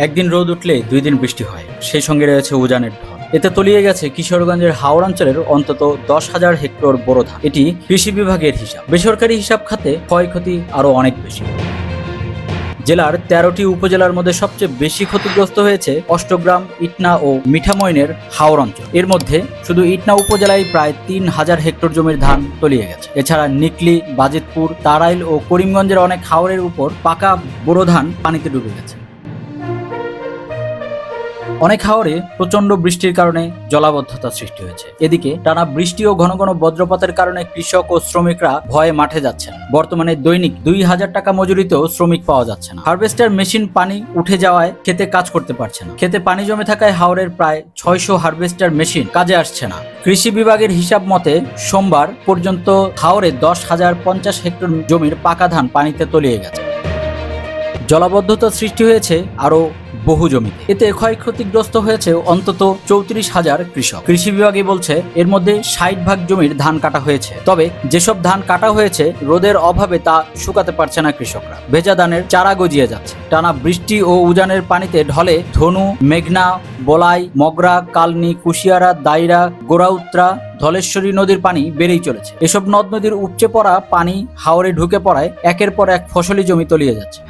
একদিন রোদ উঠলে 2 দিন বৃষ্টি হয়, সেই সঙ্গে রয়েছে উজানের ঢল। এতে তলিয়ে গেছে কিশোরগঞ্জের হাওড় অঞ্চলের অন্তত 10,000 হেক্টর বোরো ধান। এটি কৃষি বিভাগের হিসাব। বেসরকারি হিসাব খাতে ক্ষয়ক্ষতি আরো অনেক বেশি। জেলার 13টি উপজেলার মধ্যে সবচেয়ে বেশি ক্ষতিগ্রস্ত হয়েছে অষ্টগ্রাম, ইটনা ও মিঠামইনের হাওর অঞ্চল। এর মধ্যে শুধু ইটনা উপজেলায় প্রায় 3,000 হেক্টর জমির ধান তলিয়ে গেছে। এছাড়া নিকলি, বাজিতপুর, তারাইল ও করিমগঞ্জের অনেক হাওরের উপর পাকা বোরো ধান পানিতে ডুবে গেছে। অনেক হাওরে প্রচন্ড বৃষ্টির কারণে জলাবদ্ধতা সৃষ্টি হয়েছে। এদিকে টানা বৃষ্টি ও ঘন ঘন বজ্রপাতের কারণে কৃষক ও শ্রমিকরা ভয়ে মাঠে যাচ্ছেন। বর্তমানে দৈনিক 2,000 টাকা মজুরিতেও শ্রমিক পাওয়া যাচ্ছে না। হারভেস্টার মেশিন পানি উঠে যাওয়ায় খেতে কাজ করতে পারছে না। খেতে পানি জমে থাকায় হাওরের প্রায় 600 হারভেস্টার মেশিন কাজে আসছে না। কৃষি বিভাগের হিসাব মতে সোমবার পর্যন্ত হাওরে 10,050 হেক্টর জমির পাকা ধান পানিতে তলিয়ে গেছে। জলাবদ্ধতা সৃষ্টি হয়েছে আরো বহু জমিতে। এতে ক্ষয়ক্ষতিগ্রস্ত হয়েছে অন্তত 34,000 কৃষক। কৃষি বিভাগই বলছে এর মধ্যে 60% জমির ধান কাটা হয়েছে। তবে যেসব ধান কাটা হয়েছে রোদের অভাবে তা শুকাতে পারছে না কৃষকরা। ভেজা ধানের চারা গজিয়ে যাচ্ছে। টানা বৃষ্টি ও উজানের পানিতে ঢলে ধনু, মেঘনা, বলাই, মগরা, কালনি, কুশিয়ারা, দাইরা, গোড়াউত্রা, ধলেশ্বরী নদীর পানি বেড়েই চলেছে। এসব নদ নদীর উপচে পড়া পানি হাওরে ঢুকে পড়ায় একের পর এক ফসলি জমি তলিয়ে যাচ্ছে।